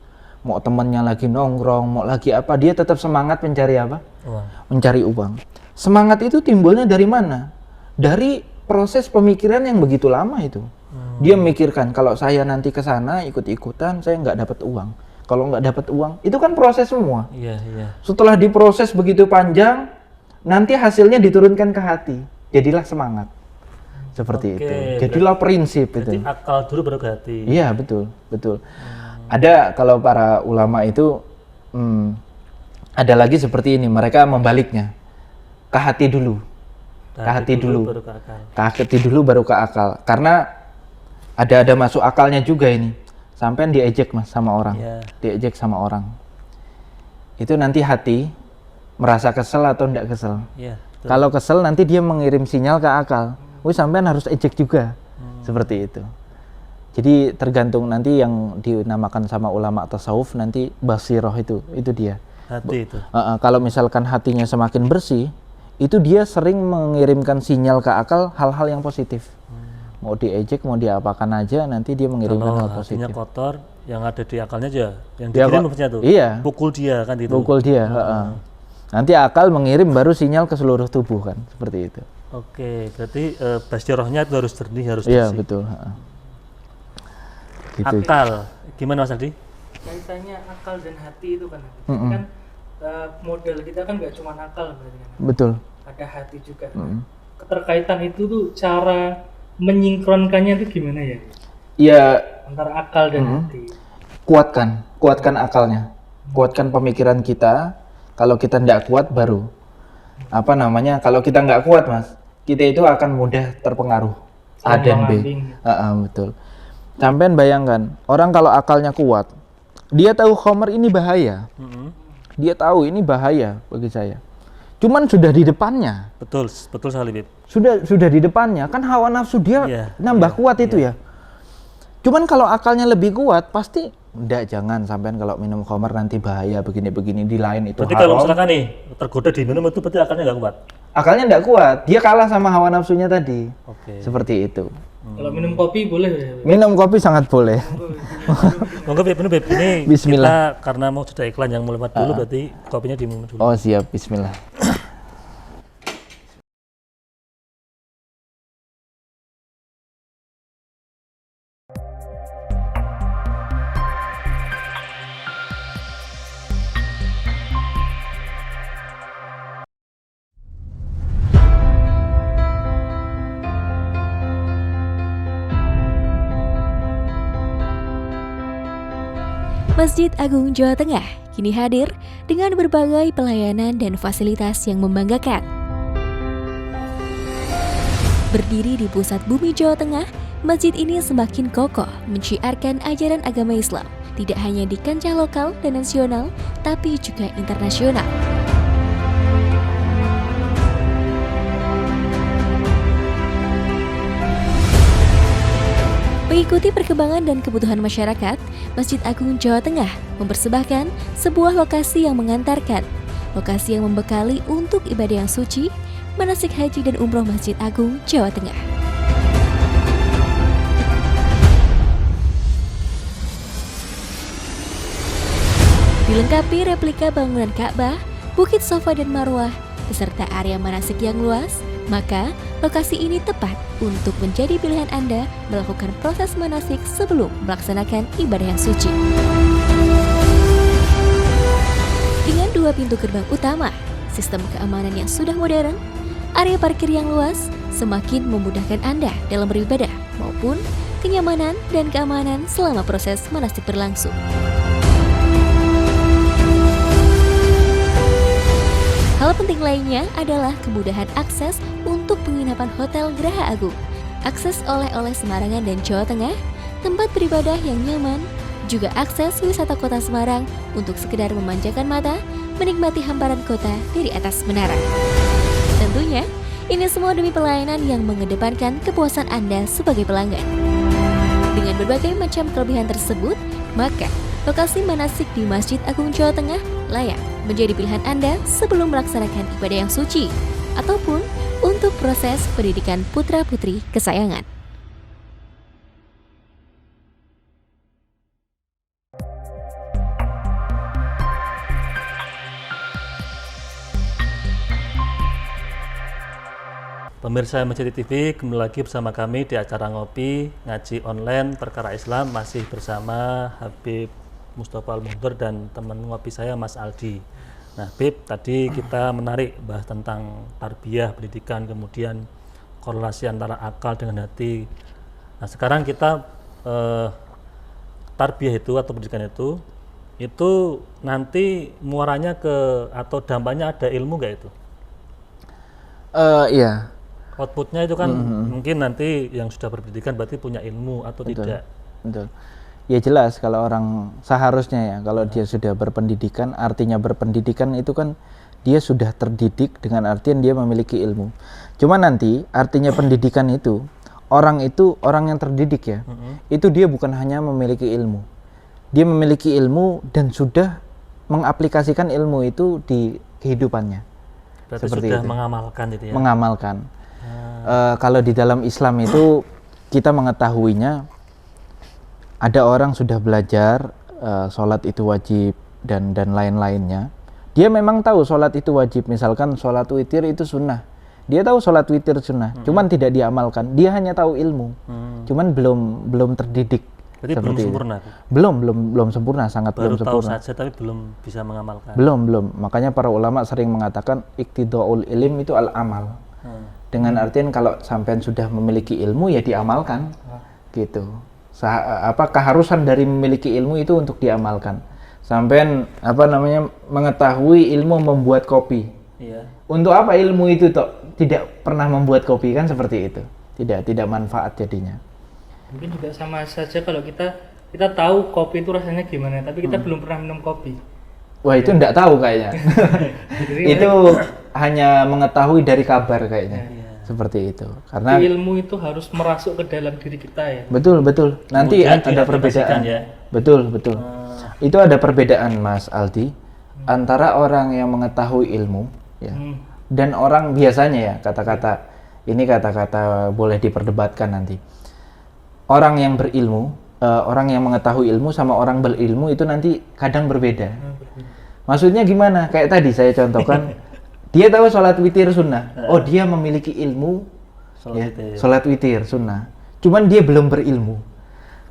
Mau temannya lagi nongkrong, mau lagi apa, dia tetap semangat mencari apa? Mencari uang. Semangat itu timbulnya dari mana? Dari proses pemikiran yang begitu lama itu. Dia memikirkan kalau saya nanti ke sana ikut-ikutan, saya nggak dapat uang. Kalau nggak dapat uang, itu kan proses semua.
Iya.
Setelah diproses begitu panjang, nanti hasilnya diturunkan ke hati. Jadilah semangat. Seperti itu. Jadilah prinsip itu.
Berarti akal dulu baru ke hati.
Iya, betul. Ada kalau para ulama itu ada lagi seperti ini, mereka membaliknya. Ke hati dulu. Ke hati dulu baru ke akal. Ke hati dulu baru ke akal. Karena ada masuk akalnya juga ini. Sampai diejek Mas sama orang. Diejek sama orang. Itu nanti hati merasa kesel atau enggak kesel. Kalau kesel nanti dia mengirim sinyal ke akal. Sampean harus ejek juga. Seperti itu. Jadi tergantung nanti yang dinamakan sama ulama tasawuf nanti basiroh itu dia.
Hati itu.
Kalau misalkan hatinya semakin bersih, itu dia sering mengirimkan sinyal ke akal hal-hal yang positif. Mau diejek, mau diapakan aja, nanti dia mengirimkan hal positif.
Kalau hatinya kotor, yang ada di akalnya aja, yang dikirim maksudnya tuh.
Iya.
Pukul dia kan itu.
Pukul dia. Nanti akal mengirim baru sinyal ke seluruh tubuh kan, seperti itu.
Oke, berarti basirohnya itu harus jernih, harus bersih.
Iya, betul.
Gitu. Akal, gimana Mas Aldi?
Kaitannya akal dan hati itu kan, kan model kita kan nggak cuma akal berarti kan.
Betul.
Ada hati juga. Keterkaitan itu tuh cara menyinkronkannya itu gimana ya?
Iya.
Antara akal dan hati.
Kuatkan akalnya, kuatkan pemikiran kita. Kalau kita tidak kuat baru, kalau kita nggak kuat Mas, kita itu akan mudah terpengaruh A dan B.
Membanding.
Betul. Sampean bayangkan, orang kalau akalnya kuat, dia tahu khamr ini bahaya. Dia tahu ini bahaya bagi saya. Cuman sudah di depannya.
Betul sekali, Bib.
Sudah di depannya, kan hawa nafsu dia nambah kuat itu ya. Cuman kalau akalnya lebih kuat, pasti jangan sampean kalau minum khamr nanti bahaya begini-begini, di lain itu
berarti
haram.
kalau misalkan nih tergoda diminum itu berarti akalnya nggak kuat.
Akalnya nggak kuat, dia kalah sama hawa nafsunya tadi.
Oke.
Seperti itu.
Kalau minum kopi boleh ya?
Minum kopi sangat boleh.
Monggo Bib, ini
Bismillah.
kita karena mau sudah iklan yang mau lewat dulu berarti kopinya diminum dulu.
Oh siap, bismillah.
Masjid Agung Jawa Tengah kini hadir dengan berbagai pelayanan dan fasilitas yang membanggakan. Berdiri di pusat bumi Jawa Tengah, masjid ini semakin kokoh menciarkan ajaran agama Islam, tidak hanya di kancah lokal dan nasional, tapi juga internasional. Mengikuti perkembangan dan kebutuhan masyarakat, Masjid Agung Jawa Tengah mempersembahkan sebuah lokasi yang mengantarkan, lokasi yang membekali untuk ibadah yang suci, manasik haji dan umroh Masjid Agung Jawa Tengah. Dilengkapi replika bangunan Ka'bah, Bukit Safa dan Marwah, beserta area manasik yang luas, maka lokasi ini tepat untuk menjadi pilihan Anda melakukan proses manasik sebelum melaksanakan ibadah yang suci. Dengan 2 pintu gerbang utama, sistem keamanan yang sudah modern, area parkir yang luas semakin memudahkan Anda dalam beribadah maupun kenyamanan dan keamanan selama proses manasik berlangsung. Hal penting lainnya adalah kemudahan akses untuk penginapan Hotel Geraha Agung, akses oleh-oleh Semarangan dan Jawa Tengah, tempat beribadah yang nyaman, juga akses wisata kota Semarang untuk sekedar memanjakan mata, menikmati hamparan kota dari atas menara. Tentunya, ini semua demi pelayanan yang mengedepankan kepuasan Anda sebagai pelanggan. Dengan berbagai macam kelebihan tersebut, maka lokasi manasik di Masjid Agung Jawa Tengah layak menjadi pilihan Anda sebelum melaksanakan ibadah yang suci ataupun untuk proses pendidikan putra-putri kesayangan.
Pemirsa Masjid TV, kembali lagi bersama kami di acara ngopi ngaji online perkara Islam, masih bersama Habib Mustafa Al-Mundur dan teman ngopi saya Mas Aldi. Nah, Bib, tadi kita menarik bahas tentang tarbiyah, pendidikan, kemudian korelasi antara akal dengan hati. Nah, sekarang kita tarbiyah itu atau pendidikan itu nanti muaranya ke atau dampaknya ada ilmu nggak itu?
Iya.
Outputnya itu kan mungkin nanti yang sudah berpendidikan berarti punya ilmu atau tidak?
Betul. Ya jelas kalau orang seharusnya ya kalau dia sudah berpendidikan, artinya berpendidikan itu kan dia sudah terdidik dengan artian dia memiliki ilmu. Cuma nanti artinya pendidikan itu orang yang terdidik ya, itu dia bukan hanya memiliki ilmu, dia memiliki ilmu dan sudah mengaplikasikan ilmu itu di kehidupannya.
Berarti
seperti
sudah
itu.
mengamalkan itu ya?
Mengamalkan. Kalau di dalam Islam itu kita mengetahuinya, ada orang sudah belajar sholat itu wajib dan lain-lainnya. Dia memang tahu sholat itu wajib, misalkan sholat witir itu sunnah. Dia tahu sholat witir sunnah, cuman tidak diamalkan. Dia hanya tahu ilmu, cuman belum terdidik.
Berarti belum sempurna?
Belum sempurna, sangat
baru
belum sempurna.
Tahu saja tapi belum bisa mengamalkan.
Belum. Makanya para ulama sering mengatakan iqtidaul ilm itu al-amal. Dengan artian kalau sampean sudah memiliki ilmu ya diamalkan. Gitu. Keharusan dari memiliki ilmu itu untuk diamalkan. Sampean mengetahui ilmu membuat kopi.
Iya.
Untuk apa ilmu itu toh? tidak pernah membuat kopi, kan seperti itu. Tidak manfaat jadinya.
Mungkin juga sama saja kalau kita tahu kopi itu rasanya gimana, tapi kita belum pernah minum kopi.
Wah, itu enggak tahu kayaknya. Itu hanya mengetahui dari kabar kayaknya. Seperti itu. Karena
ilmu itu harus merasuk ke dalam diri kita ya.
Betul. Nanti
Kemudian
ada perbedaan.
ya.
Betul. Itu ada perbedaan, Mas Aldi, antara orang yang mengetahui ilmu ya dan orang biasanya ya, kata-kata boleh diperdebatkan nanti. Orang yang berilmu, orang yang mengetahui ilmu sama orang berilmu itu nanti kadang berbeda. Maksudnya gimana? Kayak tadi saya contohkan, dia tahu sholat witir sunnah. Oh, dia memiliki ilmu sholat witir sunnah. Cuman dia belum berilmu.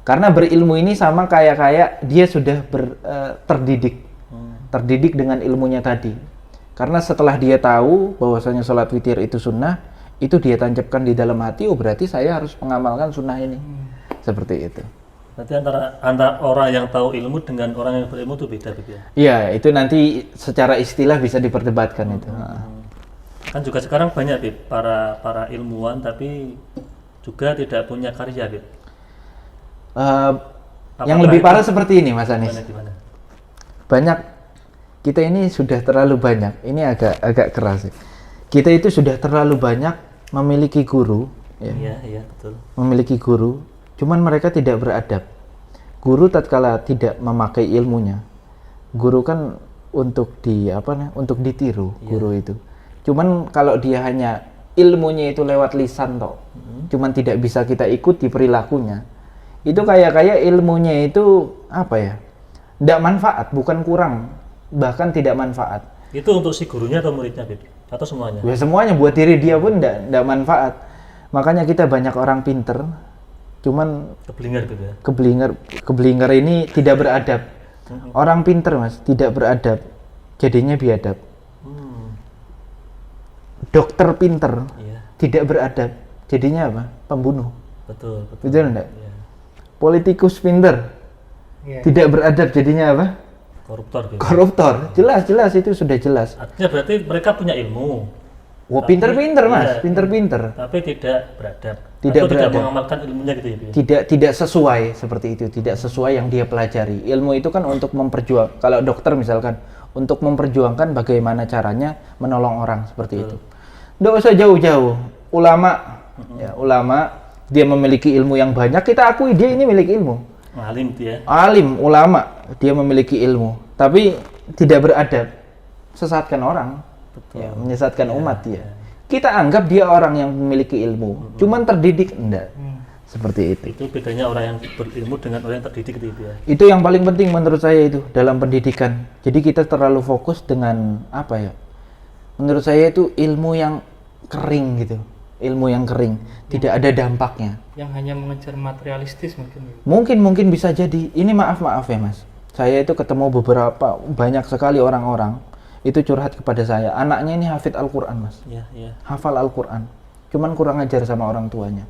Karena berilmu ini sama kayak dia sudah terdidik dengan ilmunya tadi. Karena setelah dia tahu bahwasanya sholat witir itu sunnah, itu dia tancapkan di dalam hati. Oh, berarti saya harus mengamalkan sunnah ini. Seperti itu.
Berarti antara orang yang tahu ilmu dengan orang yang berilmu itu beda gitu ya?
Iya, itu nanti secara istilah bisa diperdebatkan itu.
Kan juga sekarang banyak Bib, para ilmuwan tapi juga tidak punya karya Bib.
Yang lebih parah seperti ini, Mas Anis.
Gimana?
Banyak, kita ini sudah terlalu banyak. Ini agak keras ya. Kita itu sudah terlalu banyak memiliki guru. Ya.
Iya, betul.
Memiliki guru. Cuman mereka tidak beradab. Guru tatkala tidak memakai ilmunya, guru kan untuk ditiru guru itu. Cuman kalau dia hanya ilmunya itu lewat lisan toh, cuman tidak bisa kita ikuti perilakunya, itu kayak ilmunya itu tidak manfaat, bukan kurang, bahkan tidak manfaat.
Itu untuk si gurunya atau muridnya Bib? Atau semuanya?
Ya semuanya, buat diri dia pun tidak manfaat. Makanya kita banyak orang pinter, cuman
keblinger gitu ya.
Keblinger ini tidak beradab. Orang pinter, Mas, tidak beradab, jadinya biadab. Dokter pinter, tidak beradab, jadinya apa? Pembunuh.
Betul.
Betul enggak?
Iya.
Politikus pinter, tidak beradab, jadinya apa?
Koruptor gitu.
Koruptor. Jelas itu sudah jelas.
Artinya berarti mereka punya ilmu.
Wah, pinter-pinter, Mas, pinter-pinter.
Tapi tidak beradab.
Tidak
tidak
beradab.
mengamalkan ilmunya gitu ya. Bib?
Tidak sesuai seperti itu, tidak sesuai yang dia pelajari. Ilmu itu kan untuk memperjuang. Kalau dokter misalkan, untuk memperjuangkan bagaimana caranya menolong orang seperti itu. Nggak usah jauh-jauh. Ulama, dia memiliki ilmu yang banyak. Kita akui dia ini memiliki ilmu.
Alim dia.
Alim, ulama, dia memiliki ilmu, tapi tidak beradab, sesatkan orang. Ya, menyesatkan umat dia. Kita anggap dia orang yang memiliki ilmu, cuman terdidik enggak. Seperti itu.
Itu bedanya orang yang berilmu dengan orang yang terdidik gitu ya.
Itu yang paling penting menurut saya itu dalam pendidikan. Jadi kita terlalu fokus dengan menurut saya itu ilmu yang kering gitu. Ilmu yang kering, tidak ada dampaknya.
Yang hanya mengejar materialistis mungkin.
Mungkin bisa jadi. Ini maaf ya, Mas. Saya itu ketemu banyak sekali orang-orang itu curhat kepada saya, anaknya ini hafid Al-Quran, Mas. Hafal Al-Quran, cuman kurang ajar sama orang tuanya.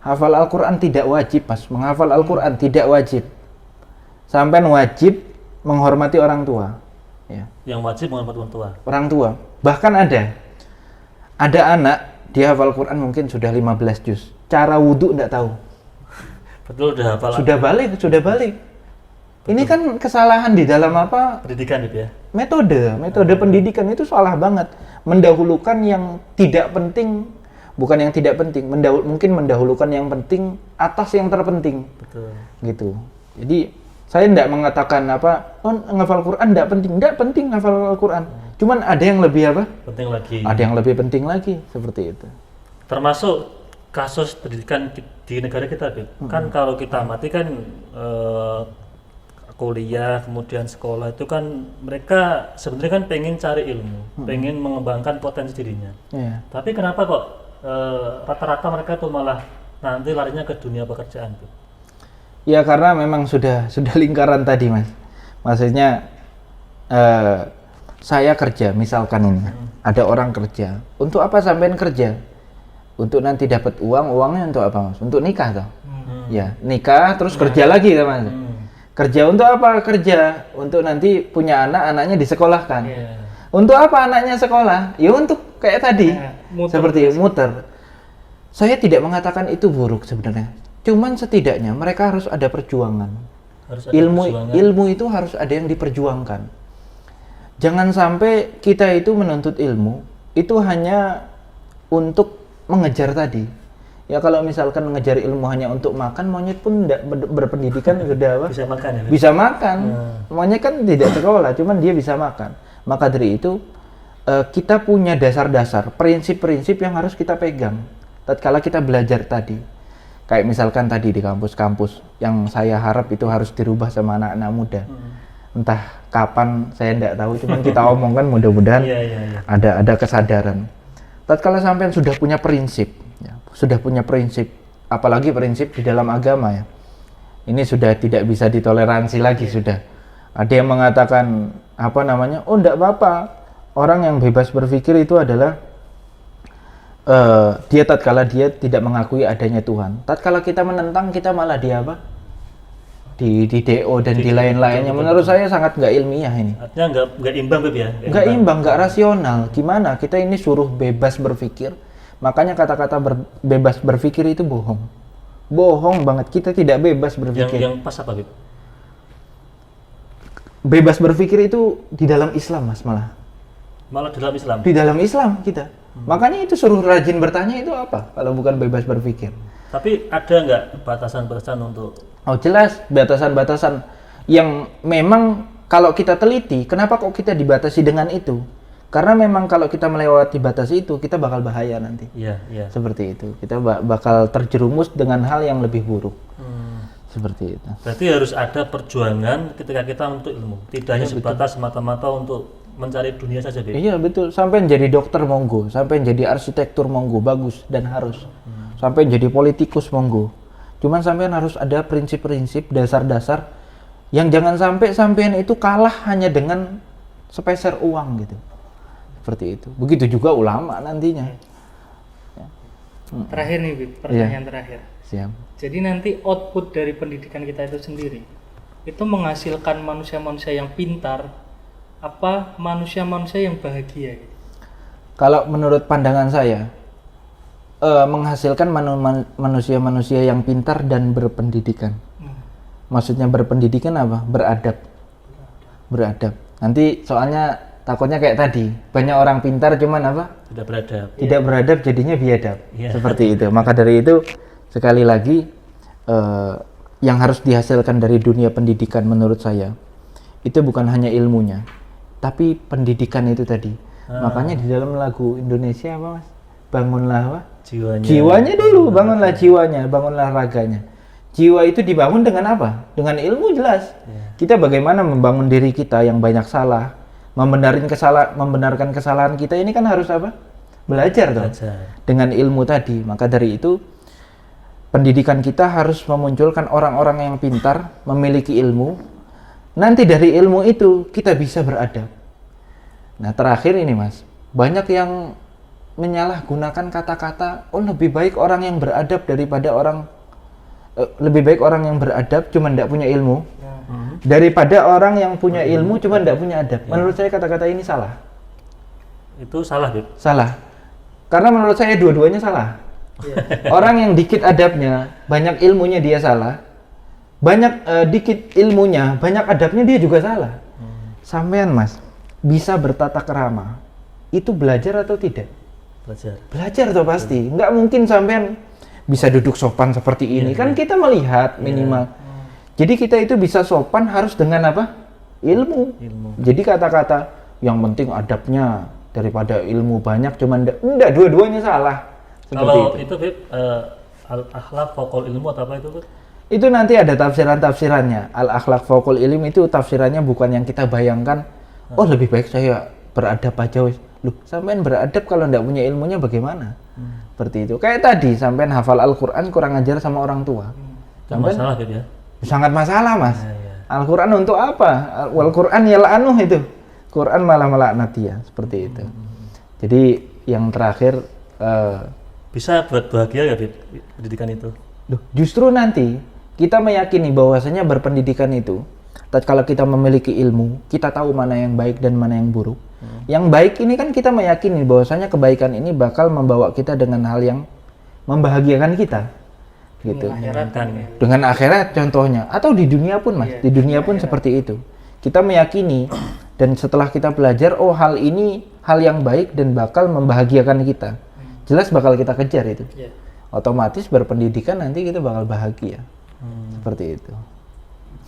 Hafal Al-Quran tidak wajib, Mas. Menghafal Al-Quran tidak wajib. Sampai wajib menghormati orang tua. Ya.
Yang wajib menghormati
orang tua. Bahkan ada anak dia hafal Quran mungkin sudah 15 juz. Cara wudhu enggak tahu.
Betul, udah hafal.
Sudah balik. Betul. Ini kan kesalahan di dalam
pendidikan itu ya. Metode pendidikan itu salah banget. Mendahulukan yang tidak penting, bukan yang tidak penting. Mungkin mendahulukan yang penting atas yang terpenting. Betul.
Gitu. Jadi saya tidak mengatakan ngafal Quran tidak penting ngafal Quran. Cuman ada yang lebih
penting lagi.
Ada yang lebih penting lagi, seperti itu.
Termasuk kasus pendidikan di negara kita, Bib. Kan kalau kita amati kan kuliah kemudian sekolah itu kan mereka sebenarnya kan pengen cari ilmu, pengen mengembangkan potensi dirinya. Tapi kenapa kok rata-rata mereka tuh malah nanti larinya ke dunia pekerjaan, Bib?
Ya karena memang sudah lingkaran tadi, Mas. Maksudnya saya kerja misalkan ini, ada orang kerja. Untuk apa sampean kerja? Untuk nanti dapat uangnya untuk apa, Mas? Untuk nikah toh? Ya, nikah terus kerja lagi toh, Mas. Kerja untuk apa? Kerja untuk nanti punya anaknya disekolahkan. Untuk apa anaknya sekolah? Ya untuk kayak tadi,
muter
seperti muter. Saya tidak mengatakan itu buruk sebenarnya. Cuman setidaknya mereka harus ada perjuangan.
Harus ada perjuangan.
Ilmu itu harus ada yang diperjuangkan. Jangan sampai kita itu menuntut ilmu itu hanya untuk mengejar tadi. Ya kalau misalkan mengejar ilmu hanya untuk makan, monyet pun tidak berpendidikan sudah apa?
Bisa makan ya?
Bisa makan. Monyet kan tidak sekolah, cuman dia bisa makan. Maka dari itu kita punya dasar-dasar, prinsip-prinsip yang harus kita pegang. Tatkala kita belajar tadi, kayak misalkan tadi di kampus-kampus yang saya harap itu harus dirubah sama anak-anak muda. Entah kapan saya tidak tahu, cuman kita omongkan mudah-mudahan ada kesadaran. Tatkala sampean sudah punya prinsip, ya, sudah punya prinsip, apalagi prinsip di dalam agama ya, ini sudah tidak bisa ditoleransi lagi sudah. Ada yang mengatakan apa namanya, oh enggak apa-apa, orang yang bebas berpikir itu adalah dia tatkala dia tidak mengakui adanya Tuhan. Tatkala kita menentang, kita malah dia apa? Di DO dan di lain-lainnya. Menurut saya sangat nggak ilmiah ini.
Artinya nggak imbang Beb ya?
Nggak imbang, nggak rasional. Gimana? Kita ini suruh bebas berpikir. Makanya kata-kata bebas berpikir itu bohong. Bohong banget. Kita tidak bebas berpikir.
Yang pas apa Beb?
Bebas berpikir itu di dalam Islam Mas malah.
Malah dalam Islam?
Di dalam Islam kita. Makanya itu suruh rajin bertanya itu apa? Kalau bukan bebas berpikir.
Tapi ada nggak batasan-batasan untuk?
Oh jelas, batasan-batasan yang memang kalau kita teliti, kenapa kok kita dibatasi dengan itu? Karena memang kalau kita melewati batas itu, kita bakal bahaya nanti.
Iya.
Seperti itu, kita bakal terjerumus dengan hal yang lebih buruk. Seperti itu.
Berarti harus ada perjuangan ketika kita untuk ilmu. Tidak hanya sebatas semata-mata untuk mencari dunia saja, Beb.
Iya betul, sampai jadi dokter monggo, sampai jadi arsitektur monggo, bagus dan harus. Sampai jadi politikus monggo. Cuman sampean harus ada prinsip-prinsip, dasar-dasar yang jangan sampai sampean itu kalah hanya dengan sepeser uang gitu. Seperti itu. Begitu juga ulama nantinya.
Terakhir nih, Bib, pertanyaan terakhir.
Siap.
Jadi nanti output dari pendidikan kita itu sendiri itu menghasilkan manusia-manusia yang pintar apa manusia-manusia yang bahagia gitu?
Kalau menurut pandangan saya menghasilkan manusia-manusia yang pintar dan berpendidikan. Maksudnya berpendidikan apa? Beradab. Nanti soalnya takutnya kayak tadi, banyak orang pintar cuman apa?
Tidak beradab.
Tidak beradab jadinya biadab.
Iya.
Seperti itu. Maka dari itu sekali lagi yang harus dihasilkan dari dunia pendidikan menurut saya itu bukan hanya ilmunya, tapi pendidikan itu tadi. Makanya di dalam lagu Indonesia apa Mas? Bangunlah apa? Jiwanya dulu, bangunlah jiwanya, bangunlah raganya. Jiwa itu dibangun dengan apa? Dengan ilmu jelas. Kita bagaimana membangun diri kita yang banyak salah, membenarkan kesalahan kita ini kan harus apa? Belajar toh. Dengan ilmu tadi. Maka dari itu pendidikan kita harus memunculkan orang-orang yang pintar, memiliki ilmu. Nanti dari ilmu itu kita bisa beradab. Nah, terakhir ini Mas, banyak yang menyalahgunakan kata-kata, oh lebih baik orang yang beradab daripada lebih baik orang yang beradab cuma tidak punya ilmu daripada orang yang punya ilmu cuma tidak punya adab. Menurut saya kata-kata ini salah.
Itu salah, Beb?
Salah. Karena menurut saya dua-duanya salah. Orang yang dikit adabnya, banyak ilmunya dia salah. Banyak dikit ilmunya, banyak adabnya dia juga salah. Sampean Mas, bisa bertata krama, itu belajar atau tidak? Belajar toh pasti. Nggak mungkin sampean bisa duduk sopan seperti ini. Kan kita melihat minimal. Jadi kita itu bisa sopan harus dengan apa? Ilmu. Jadi kata-kata yang penting adabnya daripada ilmu banyak cuman enggak, dua-duanya salah.
Kalau itu Beb, al-akhlaq fauqal ilmu atau apa itu Beb?
Itu nanti ada tafsiran-tafsirannya. Al-akhlaq fauqal ilm itu tafsirannya bukan yang kita bayangkan. Oh lebih baik saya beradab aja wis. Loh, sampean beradab kalau enggak punya ilmunya bagaimana? Seperti itu. Kayak tadi sampean hafal Al-Qur'an kurang ajar sama orang tua.
Masalah Beb ya?
Sangat masalah Mas. Al-Qur'an untuk apa? Wal Qur'an yal'anuh itu. Quran malah melaknat dia, seperti itu. Jadi yang terakhir
bisa buat bahagia ya Beb, pendidikan itu?
Loh, justru nanti kita meyakini bahwasanya berpendidikan itu, tatkala kita memiliki ilmu, kita tahu mana yang baik dan mana yang buruk. Yang baik ini kan kita meyakini bahwasanya kebaikan ini bakal membawa kita dengan hal yang membahagiakan kita, gitu. Dengan akhirat contohnya, atau di dunia pun Mas, di dunia pun seperti itu. Kita meyakini dan setelah kita belajar, oh hal ini hal yang baik dan bakal membahagiakan kita. Jelas bakal kita kejar itu. Otomatis berpendidikan nanti kita bakal bahagia. Seperti itu.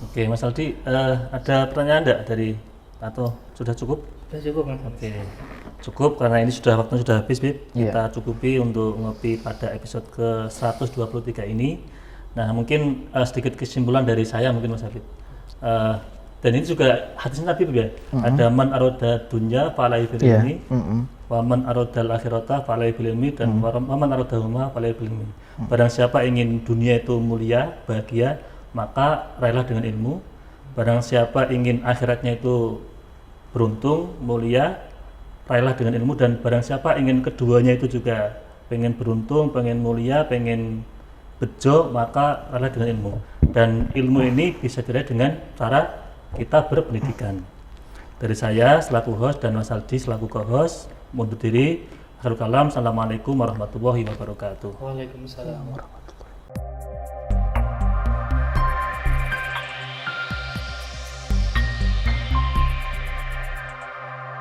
Oke, Mas Aldi, ada pertanyaan enggak dari atau sudah cukup?
Sudah cukup, Mas.
Oke, cukup karena ini waktunya sudah habis, Bib.
Iya.
Kita cukupi untuk ngopi pada episode ke 123 ini. Nah, mungkin sedikit kesimpulan dari saya mungkin Mas Habib. Dan ini juga hadis Nabi ya. Ada man aroda dunya falai bil ilmi, wa man arodal akhirata falai bil ilmi, dan wa man arodahuma falai bil ilmi. Barang siapa ingin dunia itu mulia, bahagia, maka raihlah dengan ilmu. Barang siapa ingin akhiratnya itu beruntung, mulia, raihlah dengan ilmu. Dan barang siapa ingin keduanya itu juga pengen beruntung, pengen mulia, pengen bejo, maka raihlah dengan ilmu. Dan ilmu ini bisa diraih dengan cara kita berpendidikan. Dari saya selaku host dan Mas Aldi selaku co-host mundur diri. Assalamualaikum warahmatullahi wabarakatuh.
Waalaikumsalam.